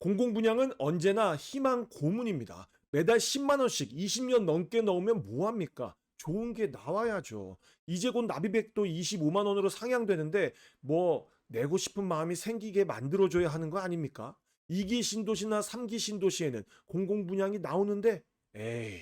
공공분양은 언제나 희망 고문입니다. 매달 10만 원씩 20년 넘게 넣으면 뭐합니까? 좋은 게 나와야죠. 이제 곧 납입액도 25만 원으로 상향되는데 뭐 내고 싶은 마음이 생기게 만들어줘야 하는 거 아닙니까? 2기 신도시나 3기 신도시에는 공공분양이 나오는데 에이,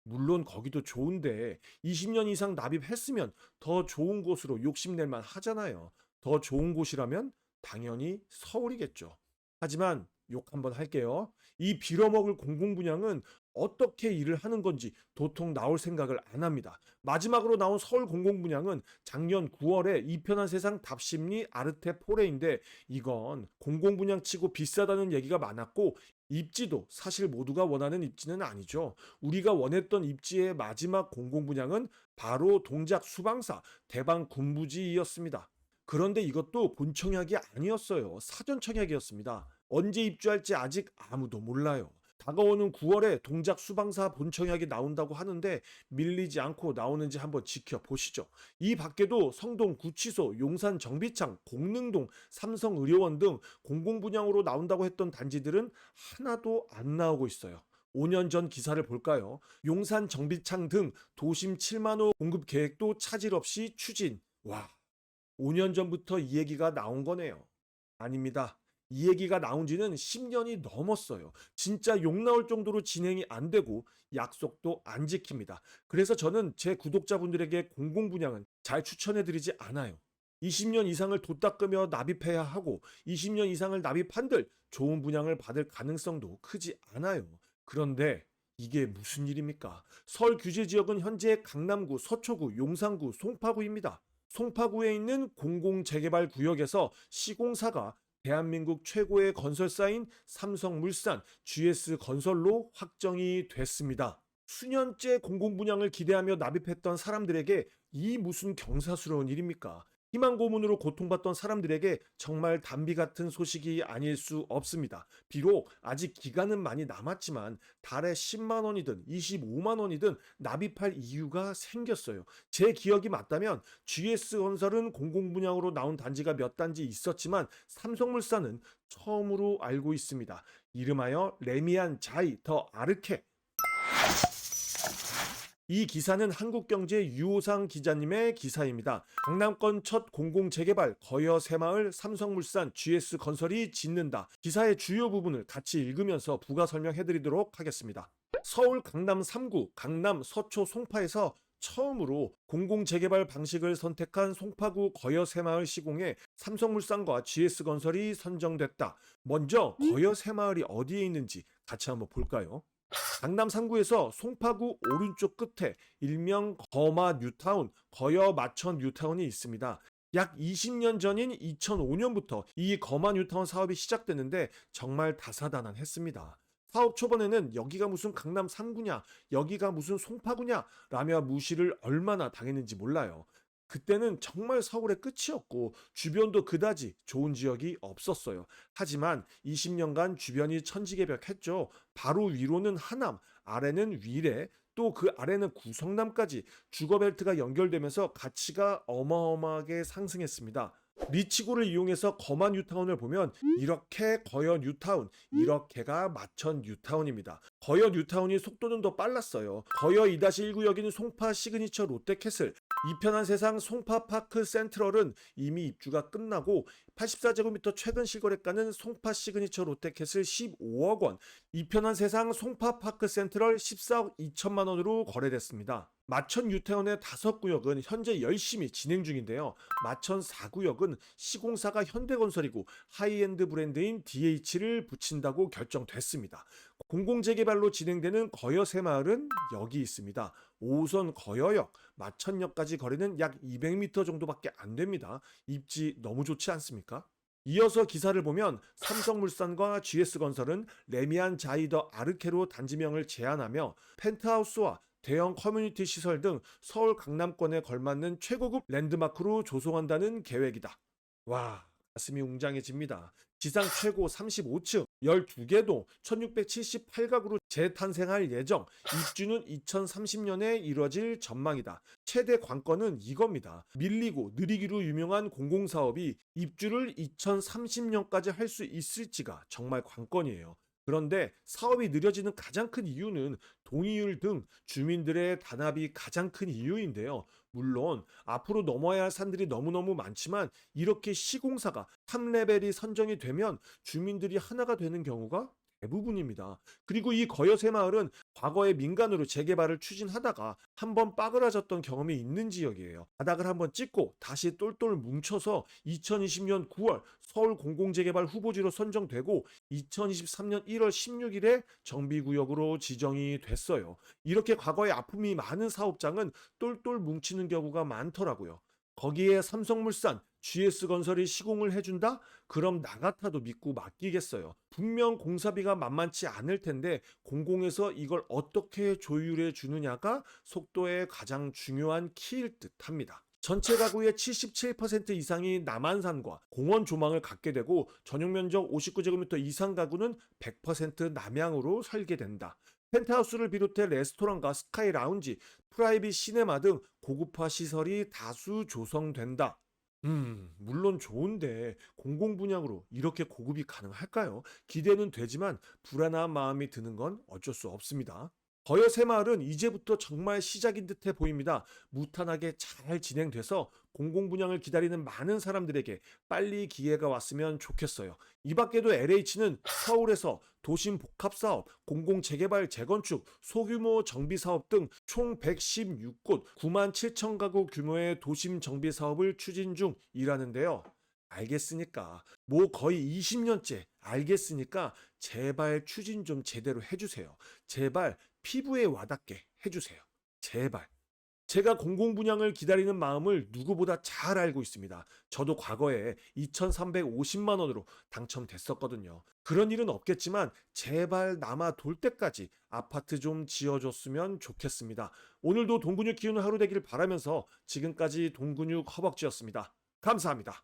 물론 거기도 좋은데 20년 이상 납입했으면 더 좋은 곳으로 욕심낼만 하잖아요. 더 좋은 곳이라면 당연히 서울이겠죠. 하지만 욕 한번 할게요. 이 빌어먹을 공공분양은 어떻게 일을 하는 건지 도통 나올 생각을 안 합니다. 마지막으로 나온 서울 공공분양은 작년 9월에 이편한 세상 답심리 아르테 포레인데 이건 공공분양치고 비싸다는 얘기가 많았고 입지도 사실 모두가 원하는 입지는 아니죠. 우리가 원했던 입지의 마지막 공공분양은 바로 동작 수방사 대방 군부지였습니다. 그런데 이것도 본청약이 아니었어요. 사전청약이었습니다. 언제 입주할지 아직 아무도 몰라요. 다가오는 9월에 동작 수방사 본청약이 나온다고 하는데 밀리지 않고 나오는지 한번 지켜보시죠. 이 밖에도 성동 구치소, 용산 정비창, 공릉동, 삼성의료원 등 공공분양으로 나온다고 했던 단지들은 하나도 안 나오고 있어요. 5년 전 기사를 볼까요? 용산 정비창 등 도심 7만 호 공급 계획도 차질 없이 추진. 와, 5년 전부터 이 얘기가 나온 거네요. 아닙니다. 이 얘기가 나온 지는 10년이 넘었어요. 진짜 욕 나올 정도로 진행이 안 되고 약속도 안 지킵니다. 그래서 저는 제 구독자분들에게 공공분양은 잘 추천해드리지 않아요. 20년 이상을 돈 닦으며 납입해야 하고 20년 이상을 납입한들 좋은 분양을 받을 가능성도 크지 않아요. 그런데 이게 무슨 일입니까? 서울 규제 지역은 현재 강남구, 서초구, 용산구, 송파구입니다. 송파구에 있는 공공재개발 구역에서 시공사가 대한민국 최고의 건설사인 삼성물산 GS건설로 확정이 됐습니다. 수년째 공공분양을 기대하며 납입했던 사람들에게 이 무슨 경사스러운 일입니까? 희망 고문으로 고통받던 사람들에게 정말 단비 같은 소식이 아닐 수 없습니다. 비록 아직 기간은 많이 남았지만 달에 10만 원이든 25만 원이든 납입할 이유가 생겼어요. 제 기억이 맞다면 GS건설은 공공분양으로 나온 단지가 몇 단지 있었지만 삼성물산은 처음으로 알고 있습니다. 이름하여 레미안 자이 더 아르케. 이 기사는 한국경제 유호상 기자님의 기사입니다. 강남권 첫 공공재개발 거여 새마을 삼성물산 GS건설이 짓는다. 기사의 주요 부분을 같이 읽으면서 부가 설명해드리도록 하겠습니다. 서울 강남 3구, 강남 서초 송파에서 처음으로 공공재개발 방식을 선택한 송파구 거여 새마을 시공에 삼성물산과 GS건설이 선정됐다. 먼저 거여 새마을이 어디에 있는지 같이 한번 볼까요? 강남 3구에서 송파구 오른쪽 끝에 일명 거마 뉴타운, 거여 마천 뉴타운이 있습니다. 약 20년 전인 2005년부터 이 거마 뉴타운 사업이 시작됐는데 정말 다사다난했습니다. 사업 초반에는 여기가 무슨 강남 3구냐, 여기가 무슨 송파구냐 라며 무시를 얼마나 당했는지 몰라요. 그때는 정말 서울의 끝이었고 주변도 그다지 좋은 지역이 없었어요. 하지만 20년간 주변이 천지개벽했죠. 바로 위로는 하남, 아래는 위례, 또 그 아래는 구성남까지 주거벨트가 연결되면서 가치가 어마어마하게 상승했습니다. 리치고를 이용해서 거마 뉴타운을 보면 이렇게 거여 뉴타운, 이렇게가 마천 뉴타운입니다. 거여 뉴타운이 속도는 더 빨랐어요. 거여 2-1구역인 송파 시그니처 롯데캐슬, 이편한 세상 송파파크 센트럴은 이미 입주가 끝나고 84제곱미터 최근 실거래가는 송파 시그니처 롯데캐슬 15억 원, 이편한 세상 송파파크 센트럴 14억 2천만 원으로 거래됐습니다. 마천 뉴타운의 5구역은 현재 열심히 진행 중인데요. 마천 4구역은 시공사가 현대건설이고 하이엔드 브랜드인 DH를 붙인다고 결정됐습니다. 공공재개발로 진행되는 거여 새마을은 여기 있습니다. 5호선 거여역, 마천역까지 거리는 약 200m 정도밖에 안 됩니다. 입지 너무 좋지 않습니까? 이어서 기사를 보면 삼성물산과 GS건설은 레미안 자이더 아르케로 단지명을 제안하며 펜트하우스와 대형 커뮤니티 시설 등 서울 강남권에 걸맞는 최고급 랜드마크로 조성한다는 계획이다. 와, 가슴이 웅장해집니다. 지상 최고 35층 12개동 1678가구로 재탄생할 예정. 입주는 2030년에 이뤄질 전망이다. 최대 관건은 이겁니다. 밀리고 느리기로 유명한 공공사업이 입주를 2030년까지 할 수 있을지가 정말 관건이에요. 그런데 사업이 느려지는 가장 큰 이유는 동의율 등 주민들의 단합이 가장 큰 이유인데요. 물론 앞으로 넘어야 할 산들이 너무너무 많지만 이렇게 시공사가 3레벨이 선정이 되면 주민들이 하나가 되는 경우가 대부분입니다. 그리고 이 거여새 마을은 과거에 민간으로 재개발을 추진하다가 한번 빠그라졌던 경험이 있는 지역이에요. 바닥을 한번 찍고 다시 똘똘 뭉쳐서 2020년 9월 서울 공공재개발 후보지로 선정되고 2023년 1월 16일에 정비구역으로 지정이 됐어요. 이렇게 과거에 아픔이 많은 사업장은 똘똘 뭉치는 경우가 많더라고요. 거기에 삼성물산, GS건설이 시공을 해준다? 그럼 나 같아도 믿고 맡기겠어요. 분명 공사비가 만만치 않을 텐데 공공에서 이걸 어떻게 조율해 주느냐가 속도의 가장 중요한 키일 듯 합니다. 전체 가구의 77% 이상이 남한산과 공원 조망을 갖게 되고 전용 면적 59제곱미터 이상 가구는 100% 남향으로 설계된다. 펜트하우스를 비롯해 레스토랑과 스카이 라운지, 프라이빗 시네마 등 고급화 시설이 다수 조성된다. 물론 좋은데 공공 분양으로 이렇게 고급이 가능할까요? 기대는 되지만 불안한 마음이 드는 건 어쩔 수 없습니다. 거여 새마을은 이제부터 정말 시작인 듯해 보입니다. 무탄하게 잘 진행돼서 공공 분양을 기다리는 많은 사람들에게 빨리 기회가 왔으면 좋겠어요. 이 밖에도 LH는 서울에서 도심 복합 사업, 공공 재개발 재건축, 소규모 정비 사업 등 총 116곳 9만 7천 가구 규모의 도심 정비 사업을 추진 중이라는데요. 알겠으니까 뭐 거의 20년째 알겠으니까 제발 추진 좀 제대로 해주세요. 제발 피부에 와닿게 해주세요. 제발. 제가 공공 분양을 기다리는 마음을 누구보다 잘 알고 있습니다. 저도 과거에 2,350만 원으로 당첨됐었거든요. 그런 일은 없겠지만 제발 남아 돌 때까지 아파트 좀 지어줬으면 좋겠습니다. 오늘도 돈 근육 키우는 하루 되기를 바라면서 지금까지 돈 근육 허벅지였습니다. 감사합니다.